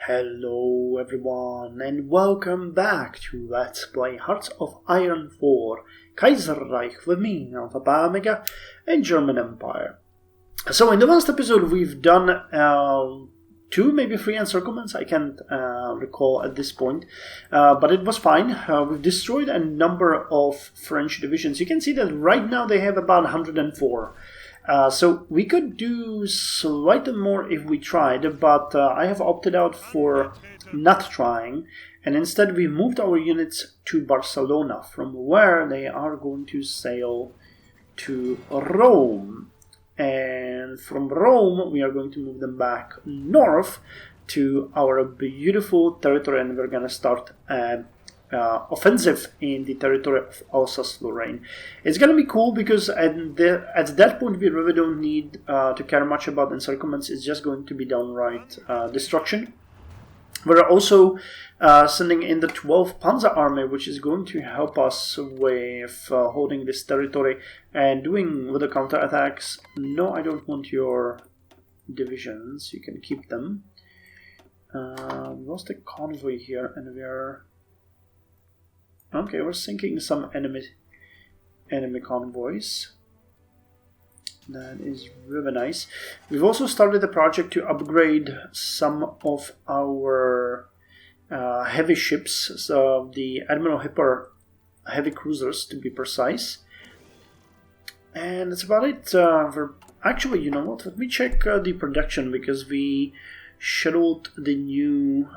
Hello everyone and welcome back to Let's Play Hearts of Iron 4 Kaiserreich with me, Alpha Omega, and German Empire. So in the last episode we've done 2, maybe 3 encirclements, I can't recall at this point, but it was fine. We've destroyed a number of French divisions. You can see that right now they have about 104. So we could do slightly more if we tried, but I have opted out for not trying, and instead we moved our units to Barcelona, from where they are going to sail to Rome. And from Rome we are going to move them back north to our beautiful territory, and we're going to start offensive in the territory of Alsace-Lorraine. It's going to be cool because at that point we really don't need to care much about encirclements. It's just going to be downright destruction. We're also sending in the 12th Panzer Army, which is going to help us with holding this territory and doing with the counterattacks. No, I don't want your divisions. You can keep them. We lost a convoy here, and we are... Okay, we're sinking some enemy convoys. That is really nice. We've also started a project to upgrade some of our heavy ships, so the Admiral Hipper heavy cruisers to be precise. And that's about it. Actually, you know what? Let me check the production, because we scheduled the new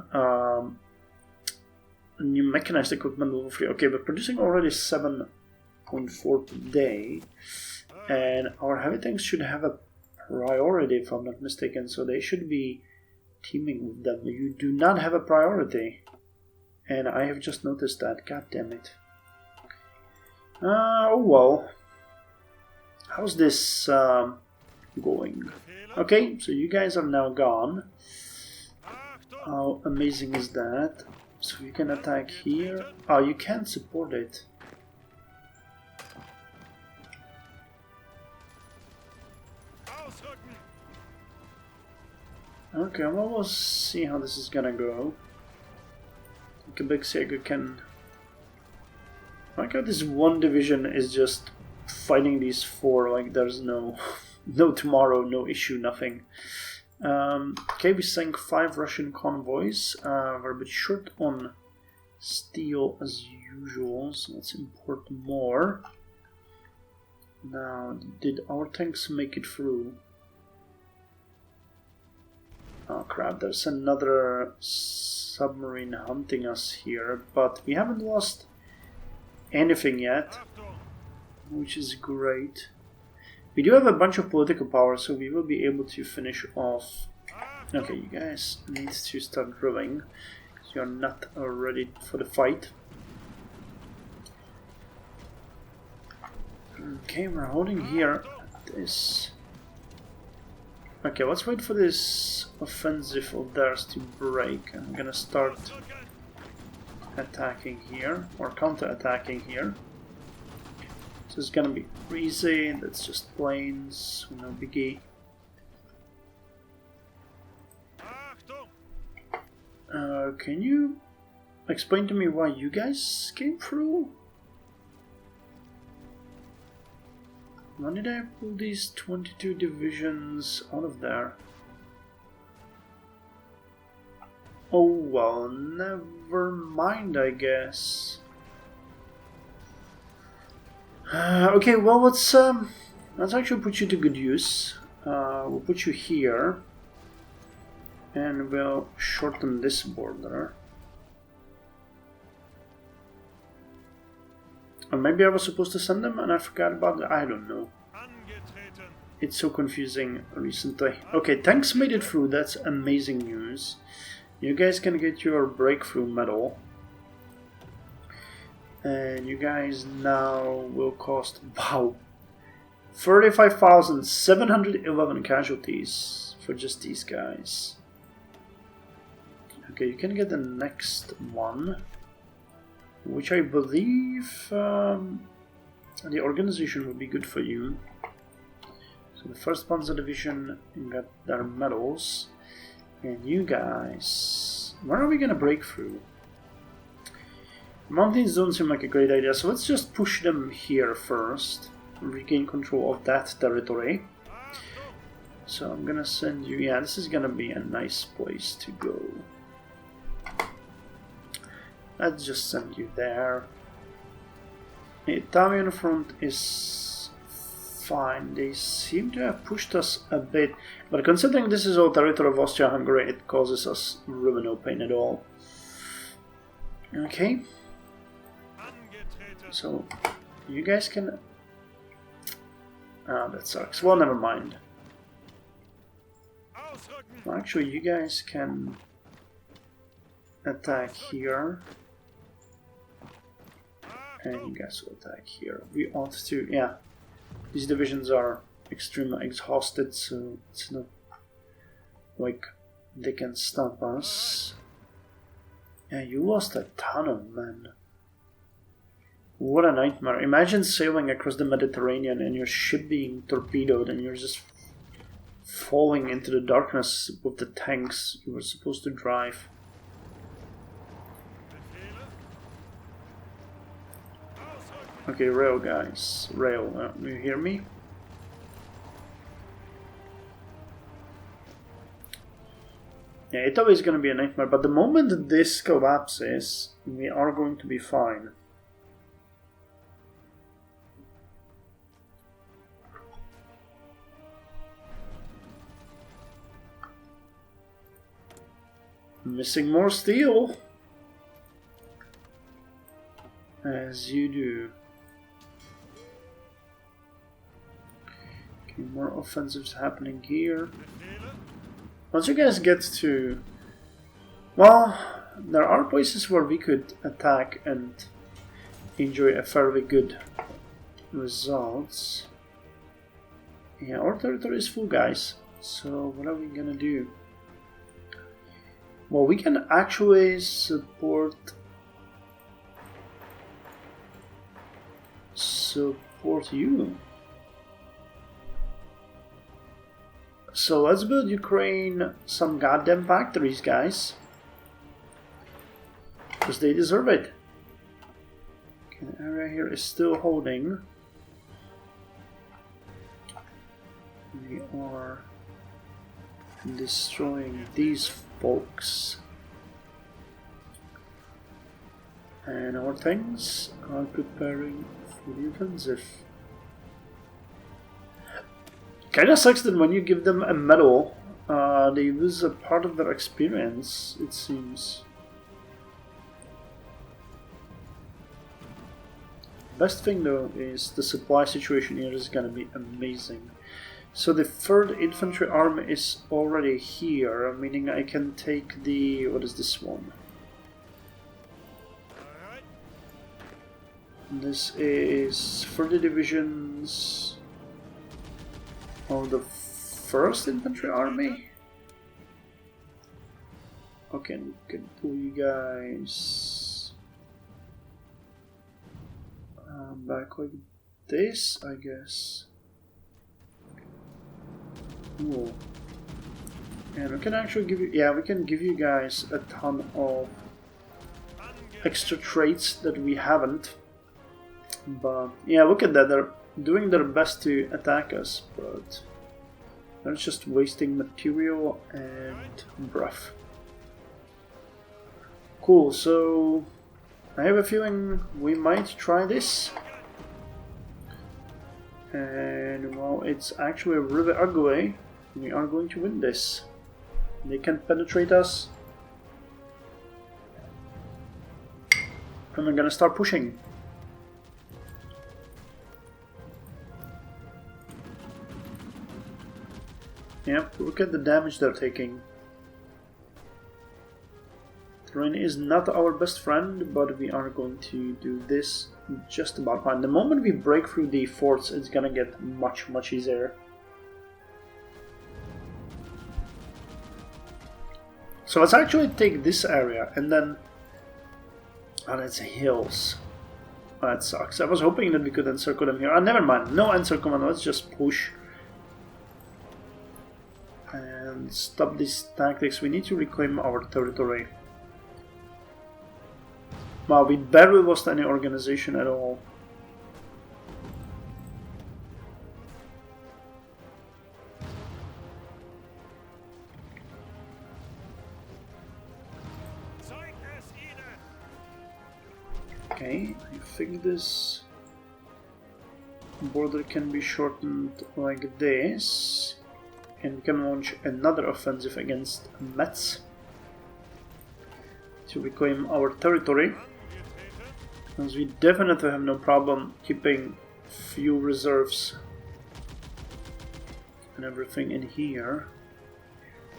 mechanized equipment level 3. Okay, we're producing already 7.4 per day, and our heavy tanks should have a priority if I'm not mistaken, so they should be teaming with them. You do not have a priority, and I have just noticed that. God damn it. Oh well. How's this going? Okay, so you guys are now gone. How amazing is that? So you can attack here. Oh, you can't support it. Okay, well, we'll see how this is gonna go. Quebec can... I like how this one division is just fighting these 4 like there's no tomorrow, no issue, nothing. Okay, we sank 5 Russian convoys. We're a bit short on steel as usual, so let's import more. Now, did our tanks make it through? Oh crap, there's another submarine hunting us here, but we haven't lost anything yet, which is great. We do have a bunch of political power, so we will be able to finish off. Okay, you guys need to start drilling, because you're not ready for the fight. Okay, we're holding here this. Okay, let's wait for this offensive of theirs to break. I'm gonna start attacking here, or counter-attacking here. So it's gonna be easy, that's just plains, no biggie. Can you explain to me why you guys came through? When did I pull these 22 divisions out of there? Oh well, never mind, I guess. Okay, well, let's actually put you to good use. We'll put you here, and we'll shorten this border. Or maybe I was supposed to send them and I forgot about it. I don't know. It's so confusing recently. Okay, tanks made it through. That's amazing news. You guys can get your breakthrough medal. And you guys now will cost, wow, 35,711 casualties for just these guys. Okay, you can get the next one, which I believe the organization will be good for you. So the 1st Panzer Division got their medals, and you guys Where are we gonna break through? Mountains don't seem like a great idea, so let's just push them here first. Regain control of that territory. So I'm gonna send you... Yeah, this is gonna be a nice place to go. Let's just send you there. The Italian front is fine. They seem to have pushed us a bit, but considering this is all territory of Austria-Hungary, it causes us really no pain at all. Okay. So, you guys can... Ah, that sucks. Well, never mind. Well, actually, you guys can attack here. And you guys will attack here. We ought to... Yeah. These divisions are extremely exhausted, so it's not like they can stop us. Yeah, you lost a ton of men. What a nightmare. Imagine sailing across the Mediterranean and your ship being torpedoed and you're just falling into the darkness with the tanks you were supposed to drive. Okay, rail guys. Rail, you hear me? Yeah, Italy is going to be a nightmare, but the moment this collapses, we are going to be fine. Missing more steel. As you do. Okay, more offensives happening here. Once you guys get to... Well, there are places where we could attack and enjoy a fairly good results. Yeah, our territory is full, guys. So what are we gonna do? Well, we can actually support you. So let's build Ukraine some goddamn factories, guys. Because they deserve it. Okay, the area here is still holding. We are destroying these folks. And our things are preparing for the offensive. Kinda sucks that when you give them a medal, they lose a part of their experience, it seems. Best thing though is the supply situation here is gonna be amazing. So the 3rd Infantry Army is already here, meaning I can take the... what is this one? This is 30 divisions of the 1st Infantry Army. Okay, we can pull you guys back like this, I guess. Cool. And we can actually give you... yeah, we can give you guys a ton of extra traits that we haven't. But yeah, look at that, they're doing their best to attack us, but they're just wasting material and breath. Cool, so I have a feeling we might try this. And well, it's actually really ugly. We are going to win this. They can penetrate us. And we're gonna start pushing. Yep, look at the damage they're taking. Terrain is not our best friend, but we are going to do this just about fine. The moment we break through the forts, it's gonna get much, much easier. So let's actually take this area and then... oh, that's hills. That sucks. I was hoping that we could encircle them here. Never mind. No encirclement. Let's just push. And stop these tactics. We need to reclaim our territory. Wow, we barely lost any organization at all. Okay, I think this border can be shortened like this, and we can launch another offensive against Metz to reclaim our territory, because we definitely have no problem keeping few reserves and everything in here.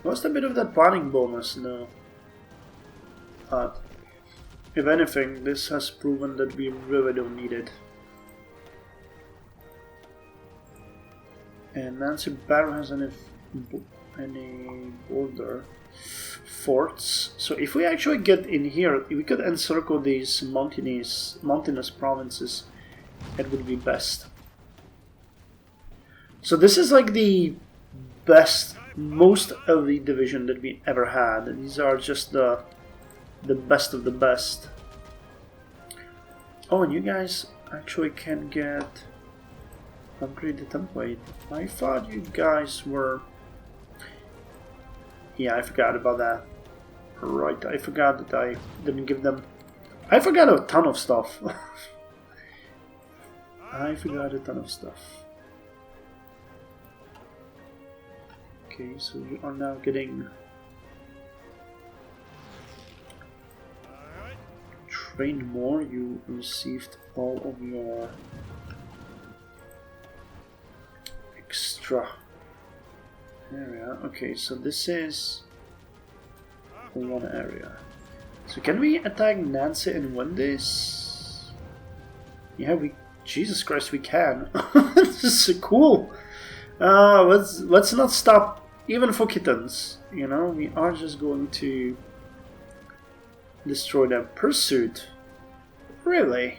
Lost a bit of that planning bonus though, but if anything, this has proven that we really don't need it. And Nancy Barrow has any border forts. So if we actually get in here, we could encircle these mountainous provinces. It would be best. So this is like the best, most elite division that we ever had. These are just the best of the best. Oh, and you guys actually can get upgrade the template. I thought you guys were... Yeah, I forgot about that. Right, I forgot that I didn't give them... I forgot a ton of stuff. I forgot a ton of stuff. Okay, so you are now getting... trained more. You received all of your extra area. Okay, so this is one area. So can we attack Nancy and win this? Yeah, Jesus Christ, we can. This is so cool. Let's not stop even for kittens. You know, we are just going to destroy them. Pursuit? Really?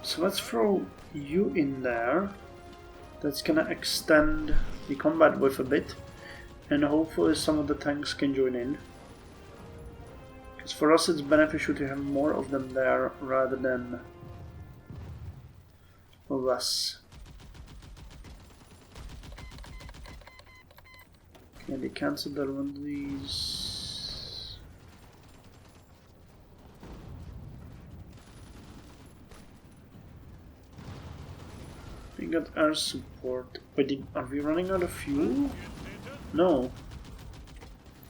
So let's throw you in there. That's gonna extend the combat with a bit, and hopefully some of the tanks can join in. Because for us it's beneficial to have more of them there rather than less. Okay, they cancelled their one of these. We got air support. Wait, are we running out of fuel? No.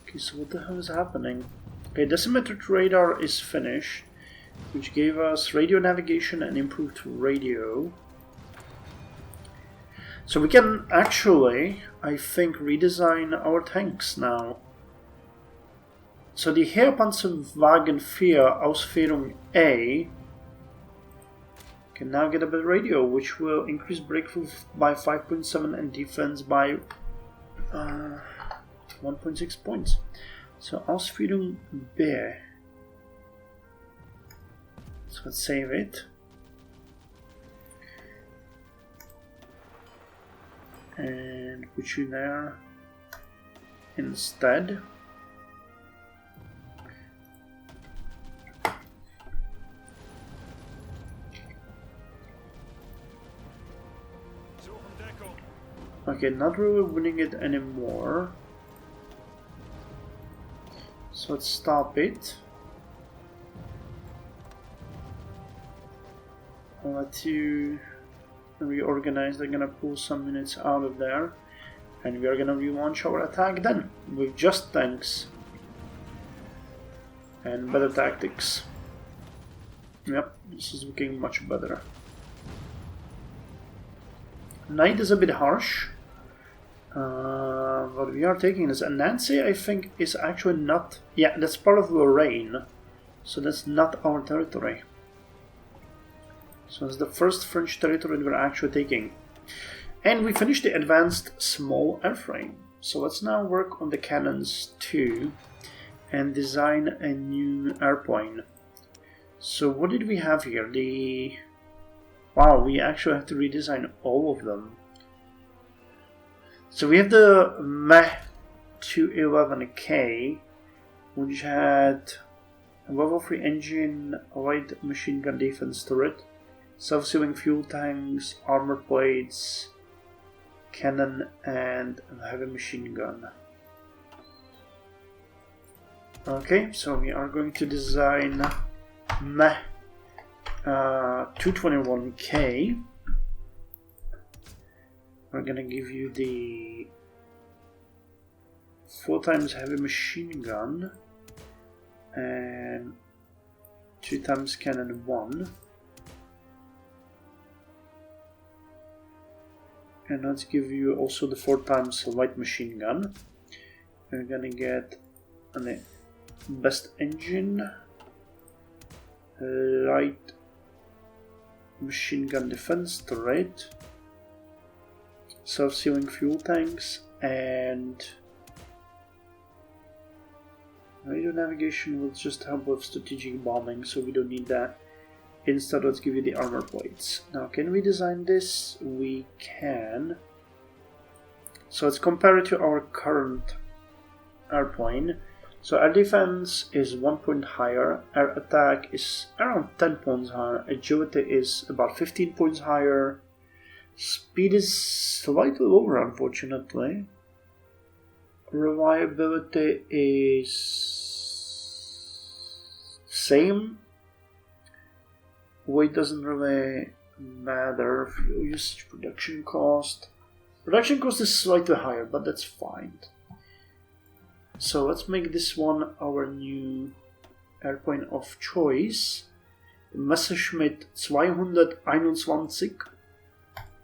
Okay, so what the hell is happening? Okay, decimetered radar is finished, which gave us radio navigation and improved radio. So we can actually, I think, redesign our tanks now. So the Heerpanzerwagen 4 Ausführung A can now get a better radio, which will increase breakthrough by 5.7 and defense by 1.6 points. So Ausführung B. So let's save it. And put you there instead. Okay, not really winning it anymore. So let's stop it. I'll let you reorganize. They're gonna pull some units out of there, and we are gonna relaunch our attack then with just tanks and better tactics. Yep, this is looking much better. Night is a bit harsh. What we are taking is, and Nancy I think is actually not, yeah, that's part of Lorraine, so that's not our territory. So it's the first French territory we're actually taking. And we finished the advanced small airframe. So let's now work on the cannons too and design a new airplane. So what did we have here? Wow, we actually have to redesign all of them. So we have the Meh 211K, which had a level 3 engine, a light machine gun defense turret, self-sealing fuel tanks, armor plates, cannon, and a heavy machine gun. Okay, so we are going to design Meh 221K. We're gonna give you the 4 times heavy machine gun and 2 times cannon 1. And let's give you also the 4 times light machine gun. We're gonna get an best engine, light machine gun defense turret, self-sealing fuel tanks, and radio navigation will just help with strategic bombing, so we don't need that. Instead, let's give you the armor plates. Now, can we design this? We can. So let's compare it to our current airplane. So air defense is 1 point higher, air attack is around 10 points higher, agility is about 15 points higher, speed is slightly lower unfortunately, reliability is same, weight doesn't really matter, fuel usage, production cost is slightly higher, but that's fine. So let's make this one our new airplane of choice. Messerschmitt 221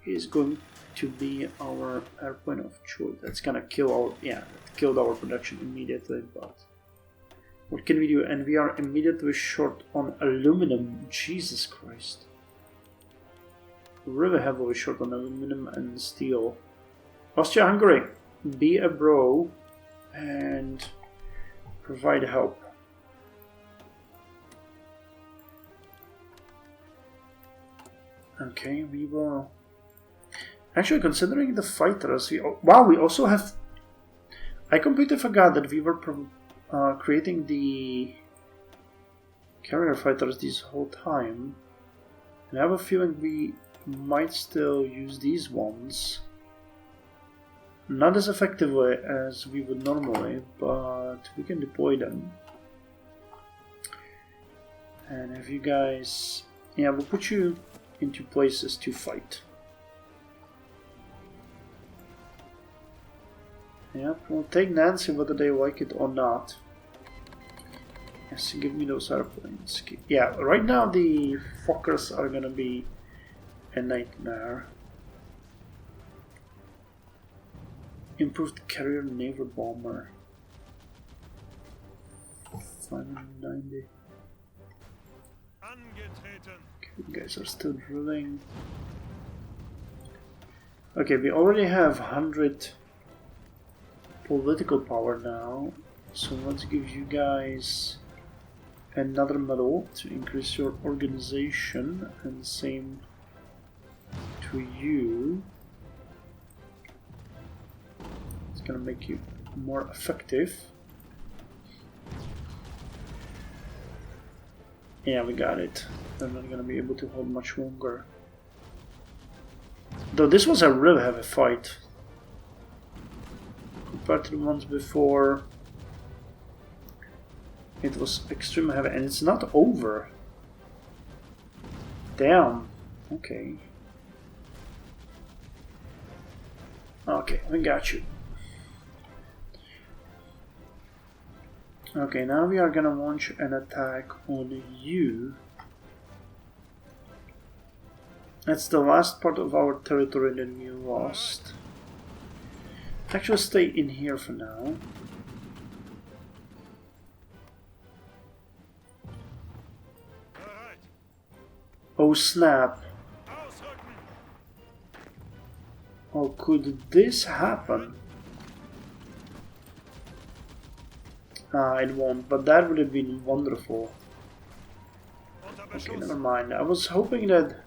is going to be our airplane of choice. That's gonna kill our, it killed our production immediately, but what can we do? And we are immediately short on aluminum. Jesus Christ. Really heavily short on aluminum and steel. Austria-Hungary, be a bro and provide help. Okay, we will. Actually, considering the fighters, we also have. I completely forgot that we were creating the carrier fighters this whole time, and I have a feeling we might still use these ones. Not as effectively as we would normally, but we can deploy them. And have you guys... Yeah, we'll put you into places to fight. Yep, we'll take Nancy whether they like it or not. Yes, give me those airplanes. Yeah, right now the Fokkers are gonna be a nightmare. Improved carrier naval bomber. 590. Okay, you guys are still drilling. Okay, we already have 100 political power now, so let's give you guys another medal to increase your organization, and same to you. It's gonna make you more effective. Yeah, we got it. They're not gonna be able to hold much longer. Though this was a really heavy fight compared to the ones before. It was extremely heavy, and it's not over. Damn. Okay. Okay, we got you. Okay, now we are gonna launch an attack on you. That's the last part of our territory that we lost. Actually, stay in here for now. Oh snap. Oh, could this happen? It won't, but that would have been wonderful. Okay, never mind. I was hoping that...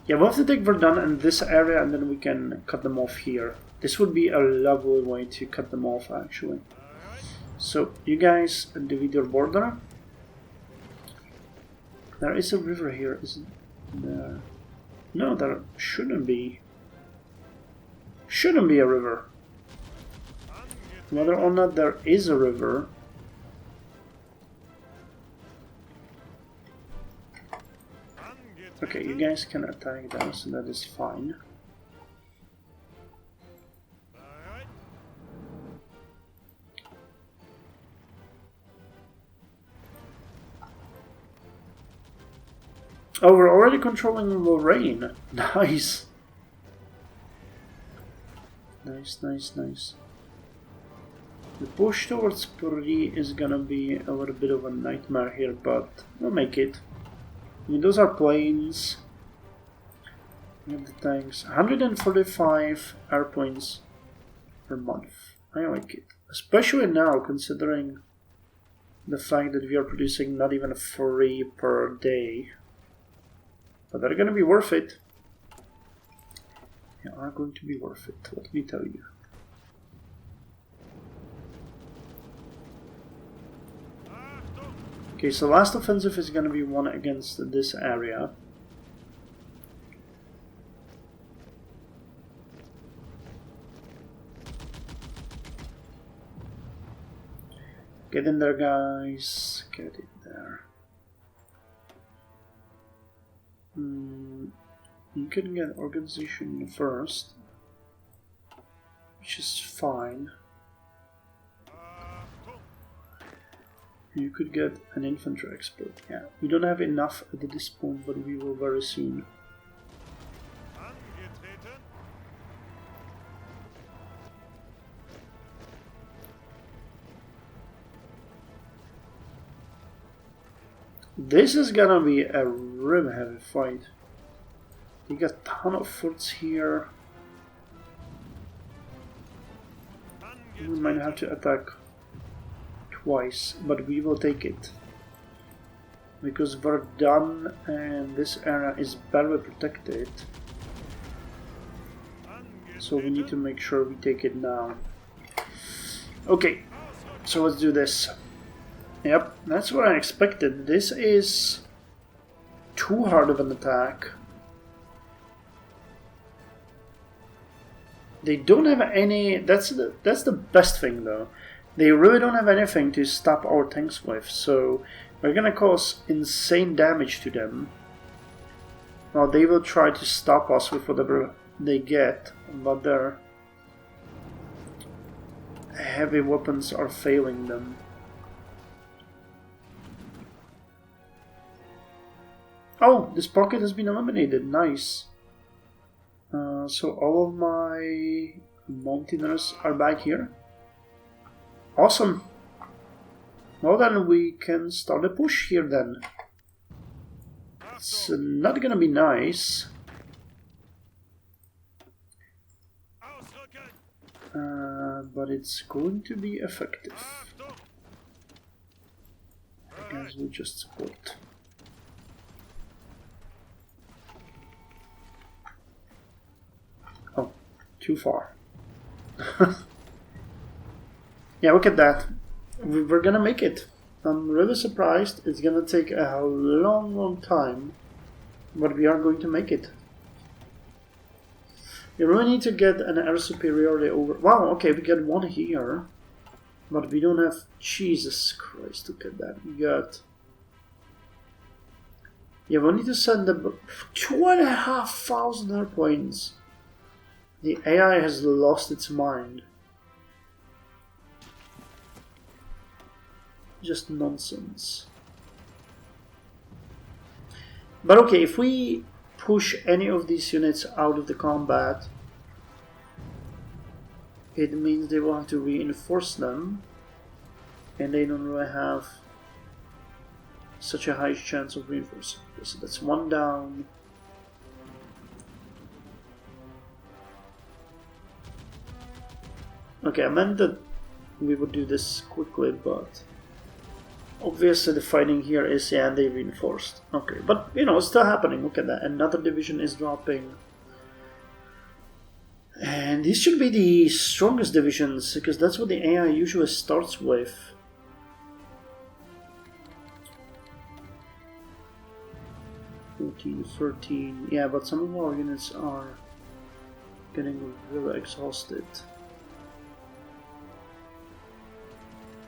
Yeah, we'll have to take Verdun in this area and then we can cut them off here. This would be a lovely way to cut them off, actually. So, you guys divide your border. There is a river here, isn't there? No, there shouldn't be. Shouldn't be a river. Whether or not there is a river. Okay, you guys can attack them, so that is fine. Oh, we're already controlling Lorraine. Nice. Nice. The push towards Puri is gonna be a little bit of a nightmare here, but we'll make it. I mean, those are planes. We have the tanks. 145 air points per month. I like it. Especially now, considering the fact that we are producing not even 3 per day. But they're gonna be worth it. They are going to be worth it, let me tell you. Okay, so last offensive is gonna be one against this area. Get in there, guys. Get in there. You can get organization first, which is fine. You could get an infantry expert. Yeah, we don't have enough at this point, but we will very soon. This is gonna be a really heavy fight. You got a ton of forts here. We might have to attack twice, but we will take it. Because Verdun and this area is barely protected. So we need to make sure we take it now. Okay, so let's do this. Yep, that's what I expected. This is too hard of an attack. They don't have any. That's the best thing, though. They really don't have anything to stop our tanks with, so we're gonna cause insane damage to them. Well, they will try to stop us with whatever they get, but their heavy weapons are failing them. Oh, this pocket has been eliminated. Nice. So all of my mountaineers are back here. Awesome. Well, then we can start a push here then. It's not gonna be nice. But it's going to be effective. I guess we'll just support. Oh, too far. Yeah, look at that. We're gonna make it. I'm really surprised. It's gonna take a long time, but we are going to make it. You really need to get an air superiority over... Wow, okay, we get one here. But we don't have... Jesus Christ, look at that. We got... Yeah, we need to send them 2,500 airplanes. The AI has lost its mind. Just nonsense. But okay, if we push any of these units out of the combat, it means they will have to reinforce them, and they don't really have such a high chance of reinforcing. Okay, so that's one down. Okay, I meant that we would do this quickly, but obviously the fighting here is, yeah, they reinforced. Okay, but you know, it's still happening. Look at that. Another division is dropping. And these should be the strongest divisions, because that's what the AI usually starts with. $14, $13, yeah, but some of our units are getting really exhausted.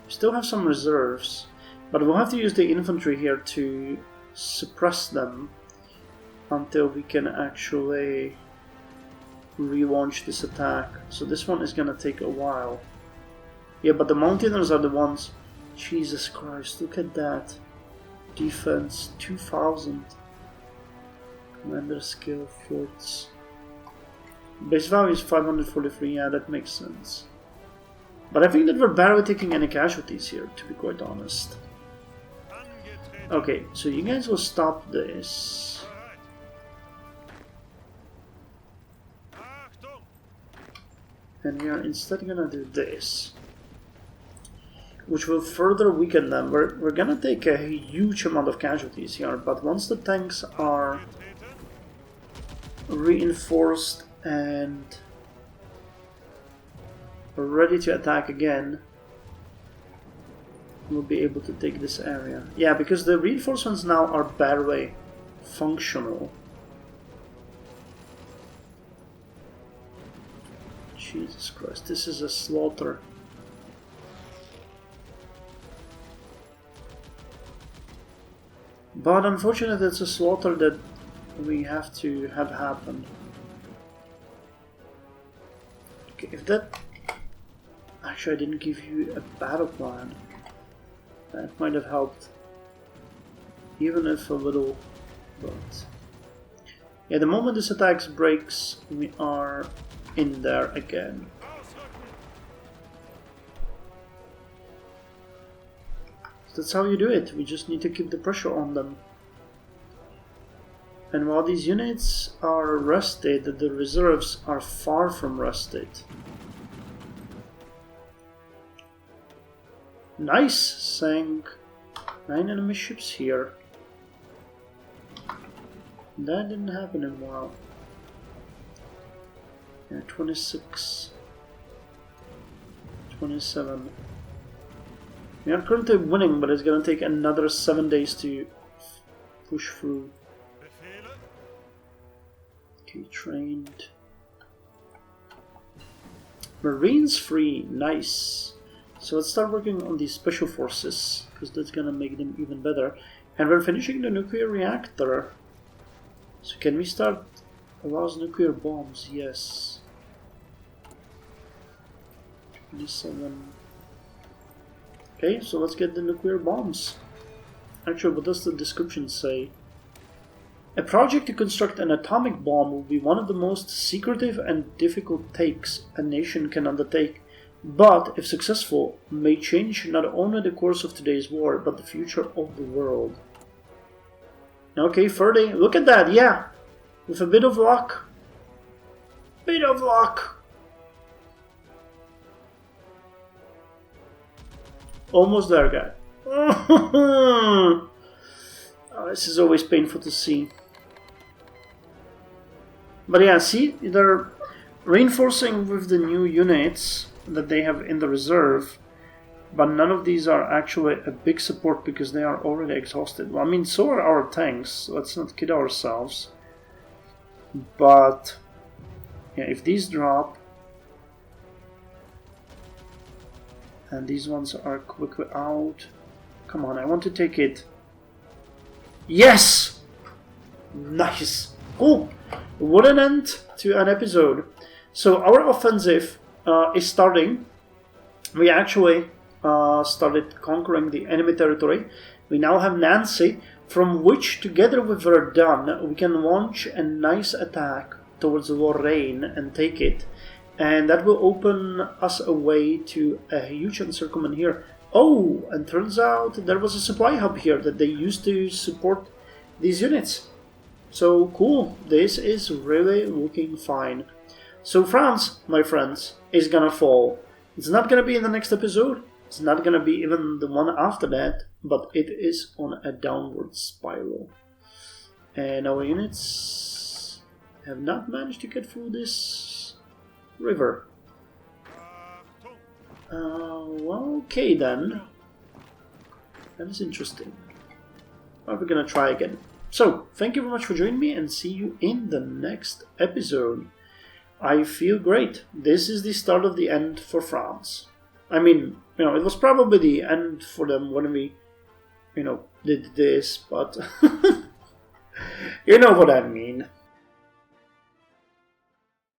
We still have some reserves, but we'll have to use the infantry here to suppress them until we can actually relaunch this attack. So this one is gonna take a while. Yeah, but the Mountaineers are the ones. Jesus Christ, look at that. Defense 2000. Commander skill, forts. Base value is 543, yeah, that makes sense. But I think that we're barely taking any casualties here, to be quite honest. Okay, so you guys will stop this. And we are instead gonna do this, which will further weaken them. We're gonna take a huge amount of casualties here, but once the tanks are reinforced and ready to attack again, we'll be able to take this area. Yeah, because the reinforcements now are barely functional. Jesus Christ, this is a slaughter. But unfortunately, it's a slaughter that we have to have happen. Okay, if that... Actually, I didn't give you a battle plan. That might have helped. Even if a little, but... Yeah, the moment this attack breaks, we are in there again. That's how you do it. We just need to keep the pressure on them. And while these units are rested, the reserves are far from rested. Nice! Sank 9 enemy ships here. That didn't happen in a while. Yeah, 26. 27. We are currently winning, but it's gonna take another 7 days to push through. Okay, trained. Marines free, nice. So let's start working on these special forces, because that's gonna make them even better. And we're finishing the nuclear reactor. So can we start allows nuclear bombs? Yes. 27. Okay, so let's get the nuclear bombs. Actually, what does the description say? A project to construct an atomic bomb will be one of the most secretive and difficult takes a nation can undertake, but, if successful, may change not only the course of today's war, but the future of the world. Okay, 30. Look at that, yeah! With a bit of luck. Bit of luck! Almost there, guy. Oh, this is always painful to see. But yeah, see, they're reinforcing with the new units that they have in the reserve, but none of these are actually a big support because they are already exhausted. Well, I mean, so are our tanks, let's not kid ourselves. But yeah, if these drop, and these ones are quickly out. Come on, I want to take it. Yes! Nice! Cool! What an end to an episode. So our offensive is starting. We actually started conquering the enemy territory. We now have Nancy, from which, together with Verdun, we can launch a nice attack towards Lorraine and take it. And that will open us a way to a huge encirclement here. Oh, and turns out there was a supply hub here that they used to support these units. So cool, this is really looking fine. So France, my friends, is gonna fall. It's not gonna be in the next episode. It's not gonna be even the one after that, but it is on a downward spiral. And our units have not managed to get through this river. Well, okay then. That is interesting. Well, we're gonna try again. So, thank you very much for joining me, and see you in the next episode. I feel great. This is the start of the end for France. I mean, it was probably the end for them when we, did this, but you know what I mean.